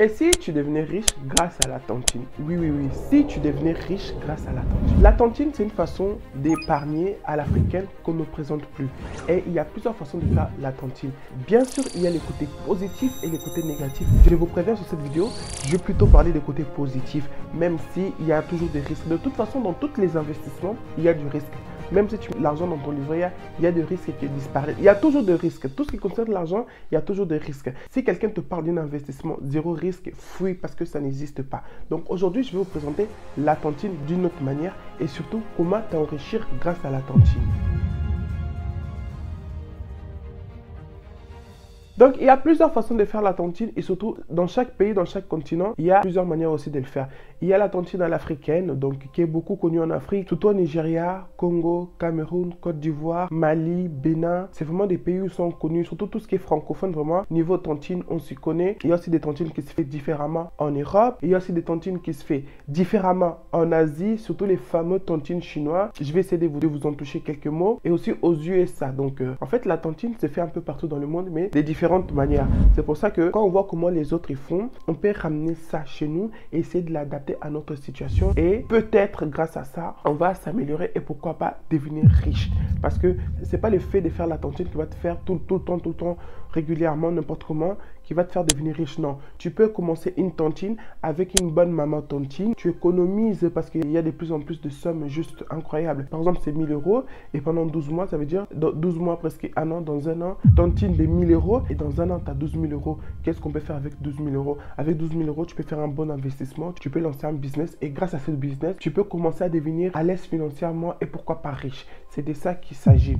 Et si tu devenais riche grâce à la tontine? Oui, oui, oui. Si tu devenais riche grâce à la tontine. La tontine, c'est une façon d'épargner à l'africaine qu'on ne présente plus. Et il y a plusieurs façons de faire la tontine. Bien sûr, il y a les côtés positifs et les côtés négatifs. Je vous préviens sur cette vidéo, je vais plutôt parler des côtés positifs, même s'il y a toujours des risques. De toute façon, dans tous les investissements, il y a du risque. Même si tu mets l'argent dans ton livret, il y a des risques qui disparaissent. Il y a toujours des risques. Tout ce qui concerne l'argent, il y a toujours des risques. Si quelqu'un te parle d'un investissement zéro risque, fuis parce que ça n'existe pas. Donc aujourd'hui, je vais vous présenter la tontine d'une autre manière et surtout comment t'enrichir grâce à la tontine. Donc, il y a plusieurs façons de faire la tontine et surtout, dans chaque pays, dans chaque continent, il y a plusieurs manières aussi de le faire. Il y a la tontine à l'africaine, donc qui est beaucoup connue en Afrique, surtout au Nigeria, Congo, Cameroun, Côte d'Ivoire, Mali, Bénin. C'est vraiment des pays où sont connus, surtout tout ce qui est francophone, vraiment. Niveau tontine, on s'y connaît. Il y a aussi des tontines qui se font différemment en Europe. Il y a aussi des tontines qui se font différemment en Asie, surtout les fameux tontines chinois. Je vais essayer de vous en toucher quelques mots. Et aussi aux USA. Donc, en fait, la tontine se fait un peu partout dans le monde, mais des différentes manières. C'est pour ça que quand on voit comment les autres y font, on peut ramener ça chez nous et essayer de l'adapter à notre situation. Et peut-être grâce à ça, on va s'améliorer et pourquoi pas devenir riche. Parce que c'est pas le fait de faire la tontine qui va te faire tout le temps, régulièrement, n'importe comment, qui va te faire devenir riche. Non, tu peux commencer une tontine avec une bonne maman tontine. Tu économises parce qu'il y a de plus en plus de sommes juste incroyables. Par exemple, c'est 1000 € et pendant 12 mois, ça veut dire 12 mois, presque un an, dans un an, tontine de 1000 € et dans un an, tu as 12 000 €. Qu'est-ce qu'on peut faire avec 12 000 €? Avec 12 000 €, tu peux faire un bon investissement, tu peux lancer un business et grâce à ce business, tu peux commencer à devenir à l'aise financièrement et pourquoi pas riche. C'est de ça qu'il s'agit.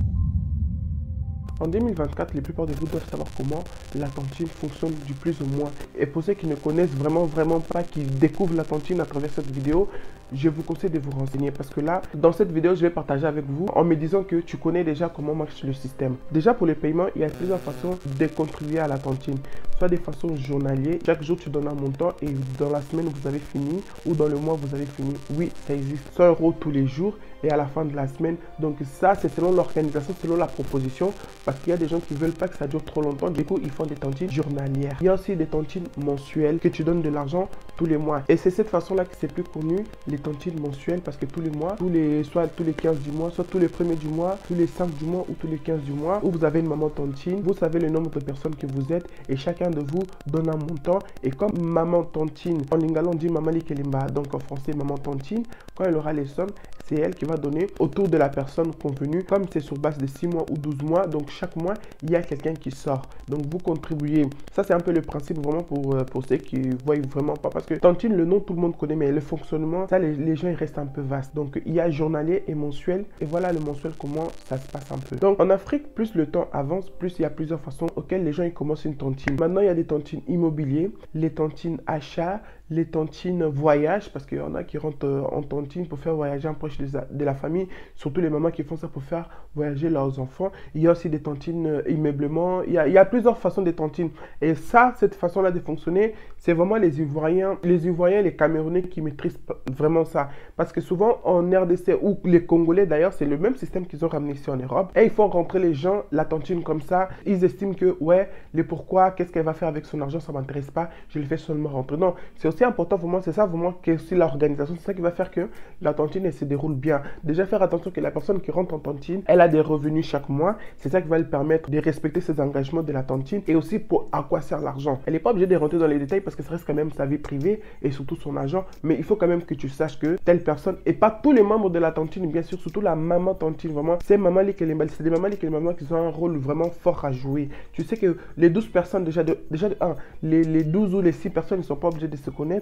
En 2024, la plupart de vous doivent savoir comment la tontine fonctionne du plus au moins. Et pour ceux qui ne connaissent vraiment pas, qui découvrent la tontine à travers cette vidéo, je vous conseille de vous renseigner parce que là, dans cette vidéo, je vais partager avec vous en me disant que tu connais déjà comment marche le système. Déjà pour les paiements, il y a plusieurs façons de contribuer à la tontine. Soit de façon journalière, chaque jour tu donnes un montant et dans la semaine vous avez fini ou dans le mois vous avez fini. Oui, ça existe. 100 € tous les jours et à la fin de la semaine. Donc ça, c'est selon l'organisation, selon la proposition parce qu'il y a des gens qui ne veulent pas que ça dure trop longtemps. Du coup, ils font des tontines journalières. Il y a aussi des tontines mensuelles que tu donnes de l'argent tous les mois. Et c'est cette façon-là que c'est plus connu, les tontines mensuelles parce que tous les mois, soit tous les 15 du mois, soit tous les premiers du mois, tous les 5 du mois ou tous les 15 du mois, où vous avez une maman tontine, vous savez le nombre de personnes que vous êtes et chacun de vous donne un montant. Et comme maman tontine, en lingala on dit maman likelimba, donc en français maman tontine, quand elle aura les sommes, c'est elle qui va donner autour de la personne convenue. Comme c'est sur base de 6 mois ou 12 mois, donc chaque mois, il y a quelqu'un qui sort. Donc vous contribuez. Ça, c'est un peu le principe vraiment pour ceux qui ne voient vraiment pas. Parce que tontine, le nom, tout le monde connaît, mais le fonctionnement, ça, les gens, ils restent un peu vastes. Donc il y a journalier et mensuel. Et voilà le mensuel, comment ça se passe un peu. Donc en Afrique, plus le temps avance, plus il y a plusieurs façons auxquelles les gens ils commencent une tontine. Maintenant, il y a des tontines immobiliers, les tontines achats, les tontines voyage, parce qu'il y en a qui rentrent en tontine pour faire voyager un proche de la famille, surtout les mamans qui font ça pour faire voyager leurs enfants. Il y a aussi des tontines immeubles. Il y a plusieurs façons de tontines. Et ça, cette façon-là de fonctionner, c'est vraiment les Ivoiriens, les Camerounais qui maîtrisent vraiment ça. Parce que souvent, en RDC ou les Congolais d'ailleurs, c'est le même système qu'ils ont ramené ici en Europe. Et ils font rentrer les gens, la tontine comme ça. Ils estiment que, ouais, les pourquoi, qu'est-ce qu'elle va faire avec son argent, ça ne m'intéresse pas, je le fais seulement rentrer. Non, c'est aussi important pour moi, c'est ça vraiment que aussi l'organisation, c'est ça qui va faire que la tontine elle se déroule bien. Déjà faire attention que la personne qui rentre en tontine, elle a des revenus chaque mois, c'est ça qui va lui permettre de respecter ses engagements de la tontine et aussi pour à quoi sert l'argent. Elle n'est pas obligée de rentrer dans les détails parce que ça reste quand même sa vie privée et surtout son argent, mais il faut quand même que tu saches que telle personne et pas tous les membres de la tontine, bien sûr, surtout la maman tontine, vraiment, c'est des mamans qui ont un rôle vraiment fort à jouer. Tu sais que les 12 personnes déjà de 1, les 12 ou les 6 personnes ne sont pas obligées de se connaître.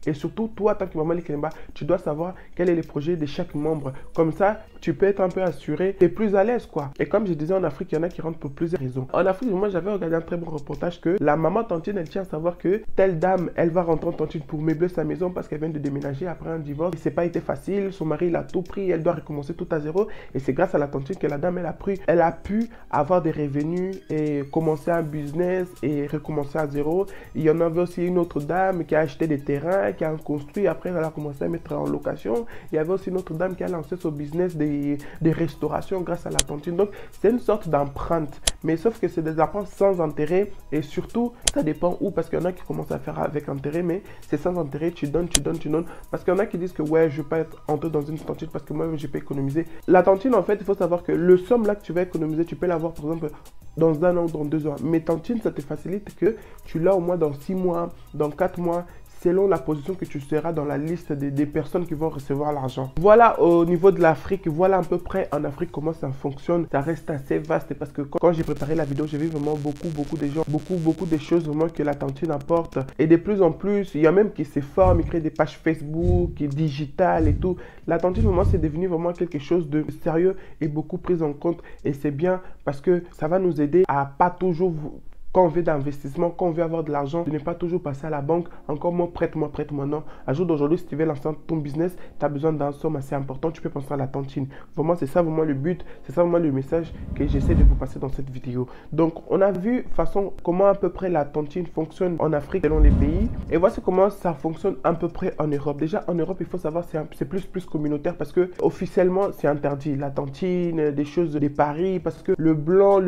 Et surtout, toi, tant que maman Likelimba, tu dois savoir quel est le projet de chaque membre. Comme ça, tu peux être un peu assuré, tu es plus à l'aise, quoi. Et comme je disais, en Afrique, il y en a qui rentrent pour plusieurs raisons. En Afrique, moi, j'avais regardé un très bon reportage que la maman tontine, elle tient à savoir que telle dame, elle va rentrer en tontine pour meubler sa maison parce qu'elle vient de déménager après un divorce. Et c'est pas été facile, son mari, il a tout pris, elle doit recommencer tout à zéro. Et c'est grâce à la tontine que la dame, elle a pu avoir des revenus et commencer un business et recommencer à zéro. Il y en avait aussi une autre dame qui a acheté des terrains, qui a construit, après elle a commencé à mettre en location. Il y avait aussi une autre dame qui a lancé son business des restaurations grâce à la tontine. Donc c'est une sorte d'empreinte, mais sauf que c'est des empreintes sans intérêt, et surtout ça dépend où, parce qu'il y en a qui commencent à faire avec intérêt, mais c'est sans intérêt, tu donnes, parce qu'il y en a qui disent que ouais, je vais pas être entré dans une tontine parce que moi je peux économiser. La tontine, en fait, il faut savoir que le somme là que tu vas économiser, tu peux l'avoir par exemple dans un an ou dans 2 ans. Mais tontine, ça te facilite que tu l'as au moins dans 6 mois, dans 4 mois, selon la position que tu seras dans la liste des personnes qui vont recevoir l'argent. Voilà au niveau de l'Afrique, voilà à peu près en Afrique comment ça fonctionne. Ça reste assez vaste parce que quand j'ai préparé la vidéo, j'ai vu vraiment beaucoup de gens, beaucoup de choses vraiment que la tontine apporte. Et de plus en plus, il y a même qui se forment, ils créent des pages Facebook, qui digital et tout. La tontine, vraiment, c'est devenu vraiment quelque chose de sérieux et beaucoup pris en compte. Et c'est bien parce que ça va nous aider à pas toujours quand on veut d'investissement, quand on veut avoir de l'argent, de ne pas toujours passer à la banque, encore moins prête-moi, non. À jour d'aujourd'hui, si tu veux lancer ton business, tu as besoin d'un somme assez important, tu peux penser à la tontine. Vraiment, c'est ça vraiment le but, c'est ça vraiment le message que j'essaie de vous passer dans cette vidéo. Donc, on a vu façon comment à peu près la tontine fonctionne en Afrique selon les pays. Et voici comment ça fonctionne à peu près en Europe. Déjà, en Europe, il faut savoir c'est plus communautaire parce que officiellement, c'est interdit. La tontine, des choses, des paris, parce que le blanc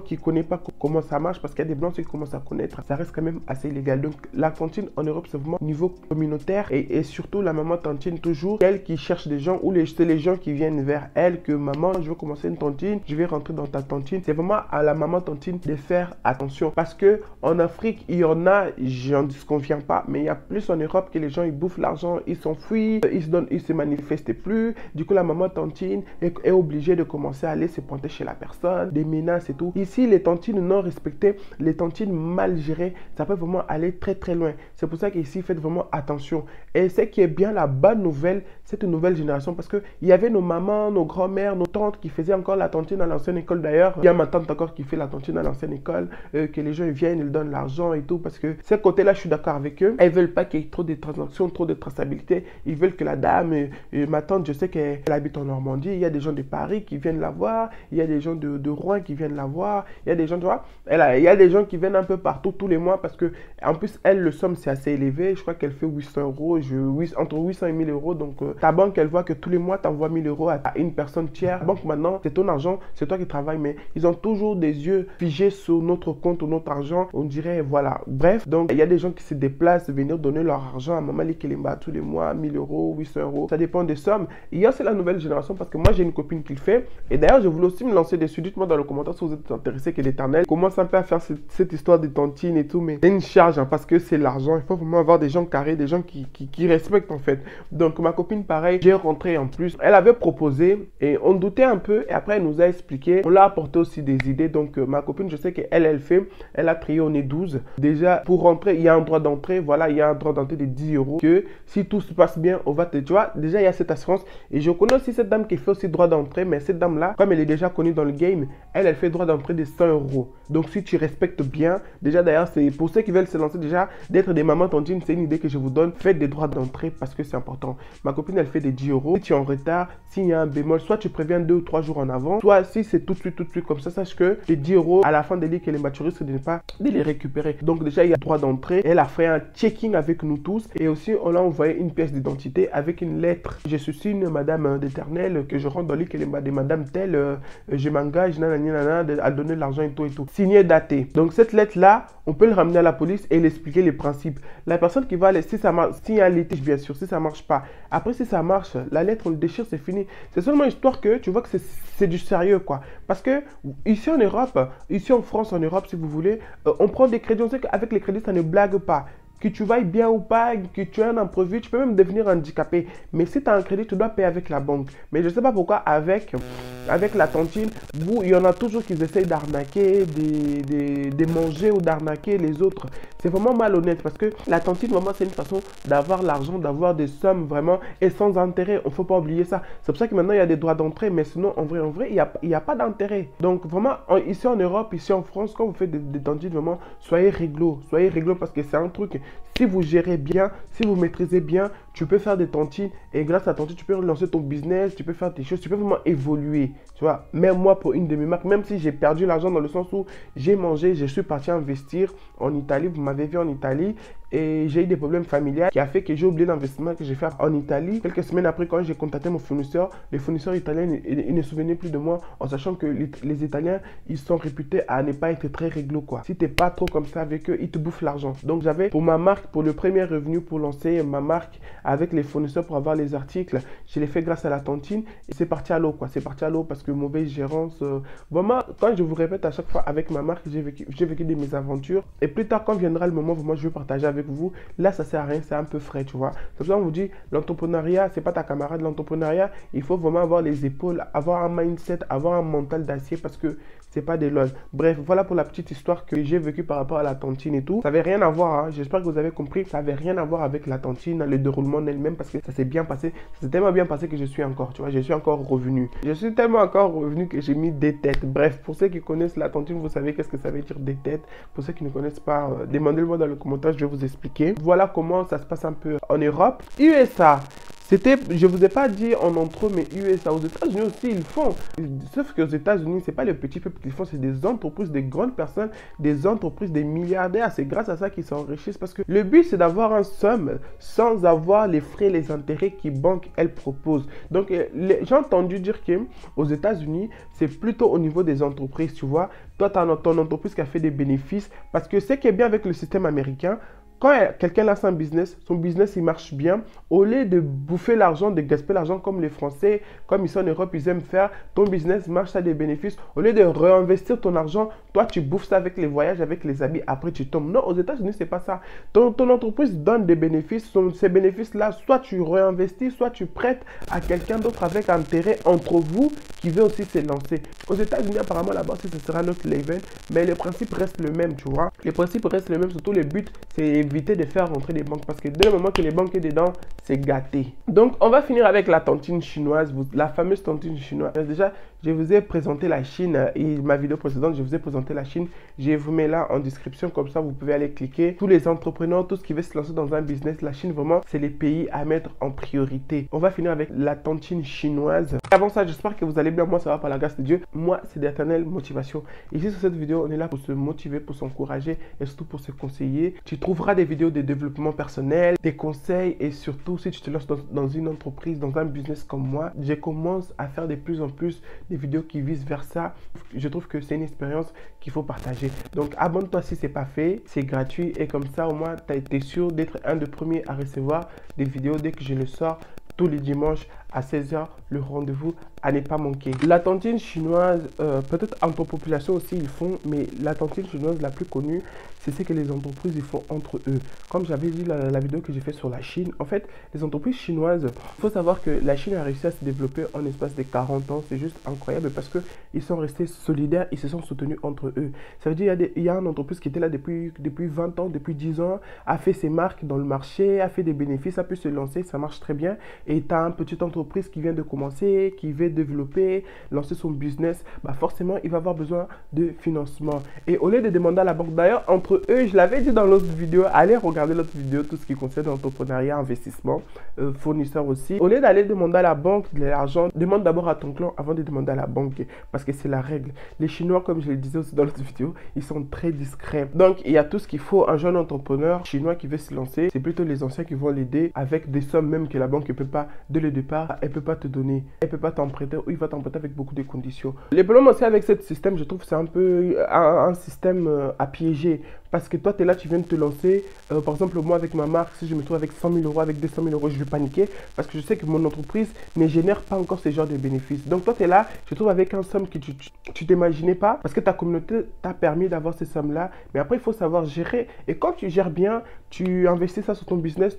qui ne connaît pas comment ça marche, parce qu'il y a des blancs qui commencent à connaître, ça reste quand même assez illégal. Donc la tontine en Europe, c'est vraiment au niveau communautaire, et surtout la maman tontine, toujours elle qui cherche des gens, ou c'est les gens qui viennent vers elle que maman, je veux commencer une tontine, je vais rentrer dans ta tontine. C'est vraiment à la maman tontine de faire attention, parce que en Afrique il y en a, j'en disconviens pas, mais il y a plus en Europe que les gens ils bouffent l'argent, ils s'enfuient, ils se manifestent plus. Du coup la maman tontine est obligée de commencer à aller se pointer chez la personne, des menaces et tout. Ici les tontines non respectées, les tontines mal gérées, ça peut vraiment aller très loin. C'est pour ça qu'ici, faites vraiment attention. Et ce qui est bien la bonne nouvelle, cette nouvelle génération, parce qu'il y avait nos mamans, nos grands-mères, nos tantes qui faisaient encore la tontine à l'ancienne école. D'ailleurs, il y a ma tante encore qui fait la tontine à l'ancienne école, que les gens ils viennent, ils donnent l'argent et tout, parce que ce côté-là, je suis d'accord avec eux. Elles veulent pas qu'il y ait trop de transactions, trop de traçabilité. Ils veulent que la dame, ma tante, je sais qu'elle habite en Normandie, il y a des gens de Paris qui viennent la voir, il y a des gens de Rouen qui viennent la voir, il y a des gens, tu vois, il y a des gens qui viennent un peu partout tous les mois parce que, en plus, elle, le somme, c'est assez élevé. Je crois qu'elle fait 800 €, entre 800 et 1000 €. Donc, ta banque, elle voit que tous les mois, tu envoies 1000 € à une personne tiers. La banque, maintenant, c'est ton argent, c'est toi qui travailles, mais ils ont toujours des yeux figés sur notre compte ou notre argent. On dirait, voilà. Bref, donc, il y a des gens qui se déplacent, venir donner leur argent à Maman Likelemba tous les mois, 1000 €, 800 €. Ça dépend des sommes. Et il y a aussi la nouvelle génération parce que moi, j'ai une copine qui le fait. Et d'ailleurs, je voulais aussi me lancer dessus. Dites-moi dans le commentaire si vous êtes intéressé, que l'Éternel commence un peu à faire cette histoire de tontine et tout, mais c'est une charge, hein, parce que c'est l'argent. Il faut vraiment avoir des gens carrés, des gens qui respectent en fait. Donc ma copine, pareil, j'ai rentré en plus. Elle avait proposé et on doutait un peu, et après elle nous a expliqué. On l'a apporté aussi des idées. Donc ma copine, je sais qu'elle fait, elle a trié au nez 12. Déjà, pour rentrer, il y a un droit d'entrée. Voilà, il y a un droit d'entrée de 10 €. Que si tout se passe bien, on va te... Tu vois, déjà il y a cette assurance. Et je connais aussi cette dame qui fait aussi droit d'entrée, mais cette dame-là, comme elle est déjà connue dans le game, elle fait droit d'entrée de 100 €. Donc si tu respectes bien, déjà d'ailleurs, c'est pour ceux qui veulent se lancer déjà, d'être des mamans tontines, c'est une idée que je vous donne. Faites des droits d'entrée parce que c'est important. Ma copine, elle fait des 10 €. Si tu es en retard, s'il y a un bémol, soit tu préviens 2 ou 3 jours en avant, soit si c'est tout de suite, comme ça, sache que les 10 € à la fin de l'île, que les maturistes ne pas de les récupérer. Donc déjà, il y a droit d'entrée. Elle a fait un checking avec nous tous, et aussi on a envoyé une pièce d'identité avec une lettre. Je suis une madame d'Éternel, que je rentre dans l'île, de madame telle, je m'engage à donner l'argent et tout. Signé, daté. Donc cette lettre-là, on peut le ramener à la police et l'expliquer les principes. La personne qui va aller, si ça marche, s'il y a un litige, bien sûr, si ça marche pas. Après, si ça marche, la lettre, on le déchire, c'est fini. C'est seulement histoire que tu vois que c'est du sérieux, quoi. Parce que ici en Europe, ici en France, en Europe, si vous voulez, on prend des crédits. On sait qu'avec les crédits, ça ne blague pas. Que tu vailles bien ou pas, que tu aies un imprévu, tu peux même devenir handicapé. Mais si tu as un crédit, tu dois payer avec la banque. Mais je ne sais pas pourquoi avec la tontine, il y en a toujours qui essayent d'arnaquer, de manger ou d'arnaquer les autres. C'est vraiment malhonnête parce que la tontine, vraiment, c'est une façon d'avoir l'argent, d'avoir des sommes vraiment et sans intérêt. Il ne faut pas oublier ça. C'est pour ça que maintenant, il y a des droits d'entrée, mais sinon, en vrai, il n'y a pas d'intérêt. Donc, vraiment, ici en Europe, ici en France, quand vous faites des tontines, vraiment, soyez réglo parce que c'est un truc. Si vous gérez bien, si vous maîtrisez bien, tu peux faire des tontines et grâce à la tontine, tu peux lancer ton business, tu peux faire des choses, tu peux vraiment évoluer. Tu vois, même moi, pour une de mes marques, même si j'ai perdu l'argent dans le sens où j'ai mangé, je suis parti investir en Italie. Vous m'avez vu en Italie et j'ai eu des problèmes familiaux qui a fait que j'ai oublié l'investissement que j'ai fait en Italie. Quelques semaines après, quand j'ai contacté mon fournisseur, les fournisseurs italiens, ils ne se souvenaient plus de moi en sachant que les Italiens, ils sont réputés à ne pas être très réglo, quoi. Si t'es pas trop comme ça avec eux, ils te bouffent l'argent. Donc j'avais pour ma marque, pour le premier revenu, pour lancer ma marque avec les fournisseurs pour avoir les articles, je l'ai fait grâce à la tontine et c'est parti à l'eau, quoi. C'est parti à l'eau parce que mauvaise gérance. Vraiment, quand je vous répète à chaque fois avec ma marque, j'ai vécu des mésaventures et plus tard, quand viendra le moment où moi je veux partager avec vous, là ça sert à rien, c'est un peu frais, tu vois. C'est pour ça qu'on vous dit, l'entrepreneuriat, c'est pas ta camarade. L'entrepreneuriat, il faut vraiment avoir les épaules, avoir un mindset, avoir un mental d'acier parce que c'est pas des lol. Bref, voilà pour la petite histoire que j'ai vécue par rapport à la tontine et tout. Ça avait rien à voir, hein. J'espère que vous avez compris. Ça avait rien à voir avec la tontine, le déroulement elle-même parce que ça s'est bien passé. C'est tellement bien passé que je suis encore, tu vois, je suis encore revenu. Je suis tellement encore revenu que j'ai mis des têtes. Bref, pour ceux qui connaissent la tontine, vous savez qu'est-ce que ça veut dire des têtes. Pour ceux qui ne connaissent pas, demandez-le-moi dans le commentaire, je vais vous expliquer. Voilà comment ça se passe un peu en Europe. USA. C'était, je vous ai pas dit en intro, mais USA, aux États-Unis aussi, ils font. Sauf qu'aux États-Unis, c'est pas le petit peuple qui font, c'est des entreprises, des grandes personnes, des entreprises, des milliardaires. C'est grâce à ça qu'ils s'enrichissent parce que le but, c'est d'avoir un somme sans avoir les frais, les intérêts que banque, elle propose. Donc, j'ai entendu dire que aux États-Unis, c'est plutôt au niveau des entreprises, tu vois. Toi, tu as ton entreprise qui a fait des bénéfices parce que ce qui est bien avec le système américain, quand quelqu'un lance un business, son business il marche bien, au lieu de bouffer l'argent, de gaspiller l'argent comme les Français, comme ils sont en Europe, ils aiment faire, ton business marche, ça a des bénéfices, au lieu de réinvestir ton argent, toi tu bouffes ça avec les voyages, avec les habits, après tu tombes. Non, aux États-Unis, c'est pas ça. Ton entreprise donne des bénéfices, ces bénéfices-là, soit tu réinvestis, soit tu prêtes à quelqu'un d'autre avec intérêt entre vous qui veut aussi se lancer. Aux États-Unis, apparemment, là-bas, ce sera notre level, mais le principe reste le même, tu vois. Le principe reste le même, surtout le but, c'est éviter de faire rentrer des banques parce que dès le moment que les banques sont dedans, c'est gâté. Donc, on va finir avec la tontine chinoise, la fameuse tontine chinoise. Déjà, je vous ai présenté la Chine et ma vidéo précédente, je vous ai présenté la Chine. Je vous mets là en description, comme ça, vous pouvez aller cliquer. Tous les entrepreneurs, tout ce qui veut se lancer dans un business, la Chine, vraiment, c'est les pays à mettre en priorité. On va finir avec la tontine chinoise. Avant ça, j'espère que vous allez bien. Moi, ça va par la grâce de Dieu. Moi, c'est d'éternelle motivation. Ici, sur cette vidéo, on est là pour se motiver, pour s'encourager et surtout pour se conseiller. Tu trouveras des vidéos de développement personnel, des conseils et surtout, si tu te lances dans une entreprise, dans un business comme moi, je commence à faire de plus en plus des vidéos qui visent vers ça. Je trouve que c'est une expérience qu'il faut partager. Donc, abonne-toi si ce n'est pas fait. C'est gratuit et comme ça, au moins, tu as été sûr d'être un des premiers à recevoir des vidéos dès que je le sors tous les dimanches à 16 h, le rendez-vous à ne pas manquer. La tontine chinoise, peut-être entre population aussi ils font, mais la tontine chinoise la plus connue, c'est ce que les entreprises ils font entre eux. Comme j'avais dit la vidéo que j'ai fait sur la Chine, en fait, les entreprises chinoises, il faut savoir que la Chine a réussi à se développer en espace de 40 ans. C'est juste incroyable parce que ils sont restés solidaires, ils se sont soutenus entre eux. Ça veut dire il y a une entreprise qui était là depuis 20 ans, depuis 10 ans, a fait ses marques dans le marché, a fait des bénéfices, a pu se lancer, ça marche très bien. Et tu as une petite entreprise qui vient de commencer, qui veut développer, lancer son business, bah forcément, il va avoir besoin de financement. Et au lieu de demander à la banque, d'ailleurs, entre eux, je l'avais dit dans l'autre vidéo, allez regarder l'autre vidéo, tout ce qui concerne l'entrepreneuriat, investissement, fournisseur aussi. Au lieu d'aller demander à la banque de l'argent, demande d'abord à ton clan avant de demander à la banque, parce que c'est la règle. Les Chinois, comme je le disais aussi dans l'autre vidéo, ils sont très discrets. Donc, il y a tout ce qu'il faut, un jeune entrepreneur chinois qui veut se lancer, c'est plutôt les anciens qui vont l'aider avec des sommes même que la banque ne peut pas, dès le départ, elle ne peut pas te donner, elle ne peut pas t'emprunter ou il va t'emprunter avec beaucoup de conditions. Le problème aussi avec ce système, je trouve que c'est un peu un système à piéger. Parce que toi, tu es là, tu viens de te lancer. Par exemple, moi, avec ma marque, si je me trouve avec 100 000 euros, avec 200 000 euros, je vais paniquer parce que je sais que mon entreprise ne génère pas encore ce genre de bénéfices. Donc, toi, tu es là, tu te trouves avec un somme que tu t'imaginais pas parce que ta communauté t'a permis d'avoir ces sommes-là. Mais après, il faut savoir gérer. Et quand tu gères bien, tu investis ça sur ton business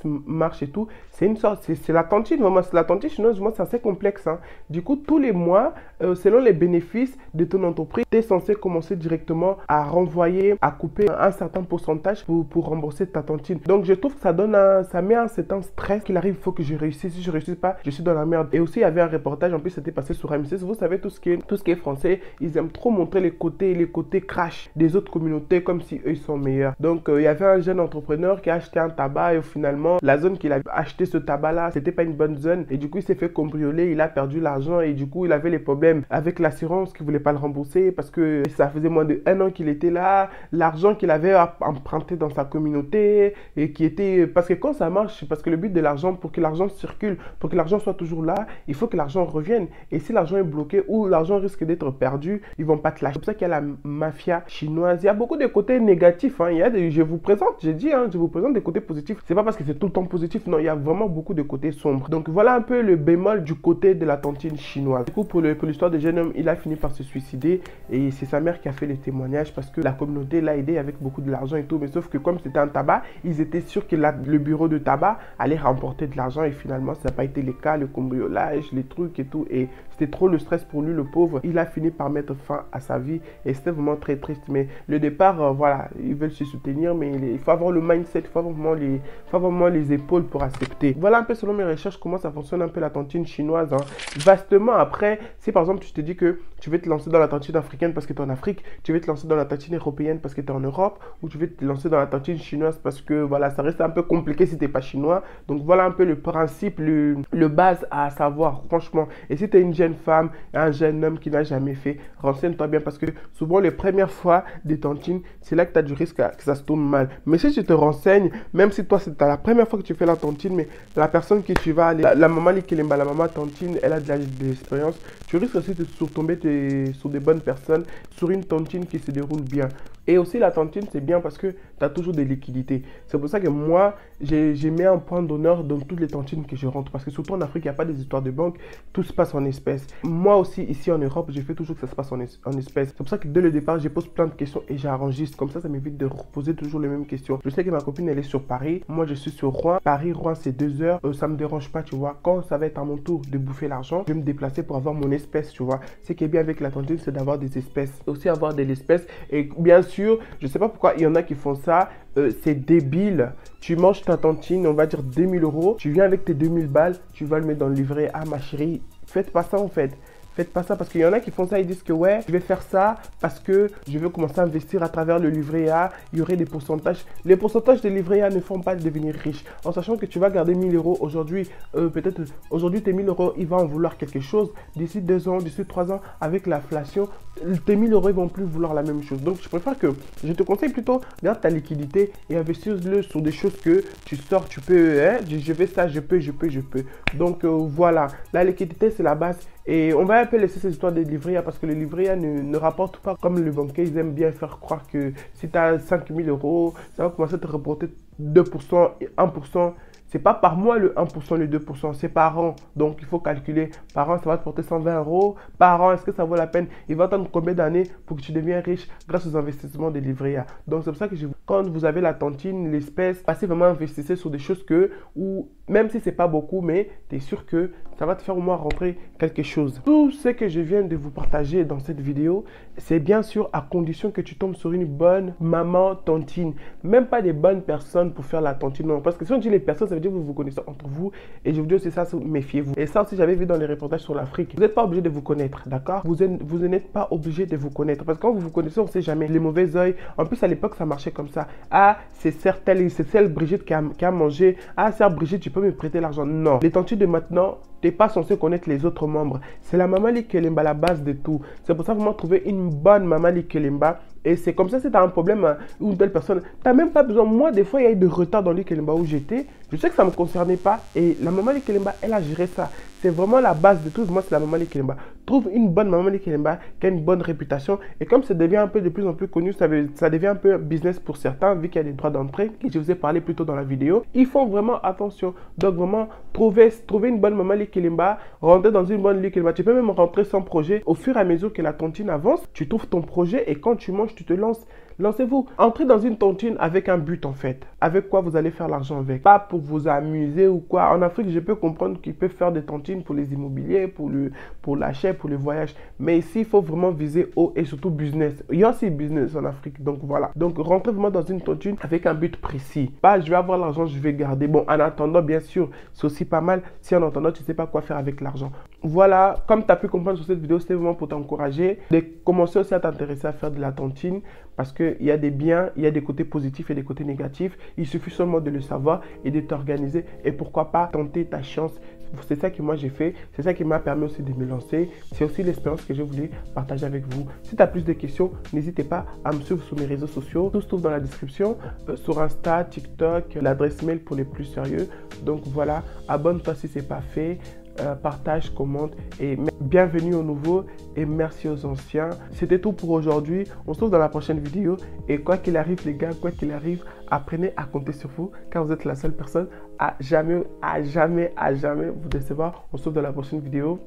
marche et tout. C'est une sorte, c'est la tontine, vraiment. La tontine chinoise, moi, c'est assez complexe. Hein. Du coup, tous les mois, selon les bénéfices de ton entreprise, tu es censé commencer directement à renvoyer, à couper couper un certain pourcentage pour rembourser ta tontine. Donc je trouve que ça met un certain stress qu'il arrive, il faut que je réussisse. Si je réussis pas, je suis dans la merde. Et aussi il y avait un reportage, en plus c'était passé sur M6. Vous savez, tout ce qui est français, ils aiment trop montrer les côtés crash des autres communautés comme si eux ils sont meilleurs. Donc il y avait un jeune entrepreneur qui a acheté un tabac et finalement la zone qu'il a acheté ce tabac là, c'était pas une bonne zone et du coup il s'est fait cambrioler, il a perdu l'argent et du coup il avait les problèmes avec l'assurance qui voulait pas le rembourser parce que ça faisait moins de 1 an qu'il était là, l'argent qu'il avait emprunté dans sa communauté et qui était, parce que quand ça marche, parce que le but de l'argent, pour que l'argent circule, pour que l'argent soit toujours là, il faut que l'argent revienne. Et si l'argent est bloqué ou l'argent risque d'être perdu, ils vont pas te lâcher. C'est pour ça qu'il y a la mafia chinoise. Il y a beaucoup de côtés négatifs, hein. Je vous présente, j'ai dit, hein, je vous présente des côtés positifs. C'est pas parce que c'est tout le temps positif, non, il y a vraiment beaucoup de côtés sombres. Donc voilà un peu le bémol du côté de la tontine chinoise. Du coup, pour l'histoire de jeune homme, il a fini par se suicider et c'est sa mère qui a fait les témoignages parce que la communauté l'a aidé avec beaucoup de l'argent et tout. Mais sauf que comme c'était un tabac, ils étaient sûrs que le bureau de tabac allait remporter de l'argent et finalement, ça n'a pas été le cas, le cambriolage, les trucs et tout. Et c'était trop le stress pour lui, le pauvre. Il a fini par mettre fin à sa vie et c'était vraiment très triste. Mais le départ, voilà, ils veulent se soutenir, mais il faut avoir le mindset, il faut vraiment les épaules pour accepter. Voilà un peu selon mes recherches comment ça fonctionne un peu la tontine chinoise, hein. Vastement après, si par exemple tu te dis que tu veux te lancer dans la tontine africaine parce que tu es en Afrique, tu veux te lancer dans la tontine européenne parce que tu es en Europe, ou tu veux te lancer dans la tontine chinoise parce que voilà, ça reste un peu compliqué si tu n'es pas chinois. Donc voilà un peu le principe, le base à savoir, franchement. Et si tu es une jeune femme, un jeune homme qui n'a jamais fait, renseigne-toi bien parce que souvent les premières fois des tontines, c'est là que tu as du risque que ça se tourne mal. Mais si tu te renseignes, même si toi c'est la première fois que tu fais la tontine, mais la personne que tu vas aller, la maman Likelemba, la maman tontine, elle a de l'expérience, tu risques aussi de tomber sur des bonnes personnes, sur une tontine qui se déroule bien. Et aussi la tontine c'est bien parce que tu as toujours des liquidités. C'est pour ça que moi j'ai mis un point d'honneur dans toutes les tontines que je rentre. Parce que surtout en Afrique il n'y a pas des histoires de banque, tout se passe en espèces. Moi aussi ici en Europe je fais toujours que ça se passe en espèces. C'est pour ça que dès le départ je pose plein de questions et j'enregistre. Comme ça m'évite de reposer toujours les mêmes questions. Je sais que ma copine elle est sur Paris, moi je suis sur Rouen. Paris-Rouen c'est 2 heures, ça me dérange pas tu vois. Quand ça va être à mon tour de bouffer l'argent, je vais me déplacer pour avoir mon espèce tu vois. Ce qui est bien avec la tontine c'est d'avoir des espèces. Aussi avoir de l'espèce et bien sûr, je sais pas pourquoi il y en a qui font ça, c'est débile. Tu manges ta tontine, on va dire 2000 €, tu viens avec tes 2000 balles, tu vas le mettre dans le livret A, ma chérie. Faites pas ça en fait. Faites pas ça parce qu'il y en a qui font ça, ils disent que ouais, je vais faire ça parce que je veux commencer à investir à travers le livret A, il y aurait des pourcentages. Les pourcentages des livrets A ne font pas devenir riche. En sachant que tu vas garder 1000 € aujourd'hui, peut-être aujourd'hui tes 1000 €, il va en vouloir quelque chose. D'ici 2 ans, d'ici 3 ans, avec l'inflation, tes 1000 € ils vont plus vouloir la même chose. Donc je préfère que, je te conseille plutôt, garde ta liquidité et investis-le sur des choses que tu sors, tu peux, hein, je fais ça, je peux. Donc voilà, la liquidité c'est la base. Et on va un peu laisser ces histoires des livrets A parce que les livrets A ne rapportent pas comme le banquier. Ils aiment bien faire croire que si tu as 5000 €, ça va commencer à te rapporter 2% et 1%. C'est pas par mois le 1%, le 2%, c'est par an. Donc il faut calculer. Par an, ça va te porter 120 €. Par an, est-ce que ça vaut la peine? Il va attendre combien d'années pour que tu deviennes riche grâce aux investissements des livrets A. Donc c'est pour ça que quand vous avez la tontine, l'espèce, passez vraiment à investir sur des choses où même si c'est pas beaucoup, mais tu es sûr que ça va te faire au moins rentrer quelque chose. Tout ce que je viens de vous partager dans cette vidéo, c'est bien sûr à condition que tu tombes sur une bonne maman tontine. Même pas des bonnes personnes pour faire la tontine. Non, parce que si on dit les personnes, ça veut dire que vous vous connaissez entre vous. Et je vous dis aussi ça, méfiez-vous. Et ça aussi, j'avais vu dans les reportages sur l'Afrique. Vous n'êtes pas obligé de vous connaître, d'accord? Vous n'êtes pas obligé de vous connaître. Parce que quand vous vous connaissez, on ne sait jamais. Les mauvais oeils. En plus, à l'époque, ça marchait comme ça. Ah, c'est celle Brigitte qui a mangé. Ah, c'est Brigitte, tu peux me prêter l'argent. Non. Les tontines de maintenant, tu n'es pas censé connaître les autres membres. C'est la maman Likelemba, la base de tout. C'est pour ça vraiment trouver une bonne maman Likelemba. Et c'est comme ça, si tu as un problème ou une telle personne, tu n'as même pas besoin. Moi, des fois, il y a eu de retard dans Likelemba où j'étais. Je sais que ça ne me concernait pas. Et la maman Likelemba, elle a géré ça. C'est vraiment la base de tout. Moi, c'est la maman Likelemba. Trouve une bonne maman Likelemba qui a une bonne réputation. Et comme ça devient un peu de plus en plus connu, ça devient un peu business pour certains, vu qu'il y a des droits d'entrée, que je vous ai parlé plus tôt dans la vidéo. Ils font vraiment attention. Donc, vraiment, trouver une bonne maman Likelemba, rentrer dans une bonne Likelemba. Tu peux même rentrer sans projet. Au fur et à mesure que la tontine avance, tu trouves ton projet et quand tu manges, tu te lances. Lancez-vous. Entrez dans une tontine avec un but en fait. avec quoi vous allez faire l'argent avec. Pas pour vous amuser ou quoi. En Afrique, je peux comprendre qu'ils peuvent faire des tontines pour les immobiliers, pour l'achat, pour le voyage. Mais ici, il faut vraiment viser haut et surtout business. Il y a aussi business en Afrique. Donc voilà. Donc rentrez vraiment dans une tontine avec un but précis. Pas je vais avoir l'argent, je vais garder. Bon, en attendant, bien sûr, c'est aussi pas mal si en attendant, tu ne sais pas quoi faire avec l'argent. Voilà, comme tu as pu comprendre sur cette vidéo, c'était vraiment pour t'encourager de commencer aussi à t'intéresser à faire de la tontine parce qu'il y a des biens, il y a des côtés positifs et des côtés négatifs. Il suffit seulement de le savoir et de t'organiser et pourquoi pas tenter ta chance. C'est ça que moi j'ai fait, c'est ça qui m'a permis aussi de me lancer. C'est aussi l'expérience que je voulais partager avec vous. Si tu as plus de questions, n'hésitez pas à me suivre sur mes réseaux sociaux. Tout se trouve dans la description, sur Insta, TikTok, l'adresse mail pour les plus sérieux. Donc voilà, abonne-toi si ce n'est pas fait. Partage, commente et bienvenue aux nouveaux et merci aux anciens. C'était tout pour aujourd'hui. On se retrouve dans la prochaine vidéo et quoi qu'il arrive les gars, quoi qu'il arrive, apprenez à compter sur vous car vous êtes la seule personne à jamais vous décevoir. On se retrouve dans la prochaine vidéo.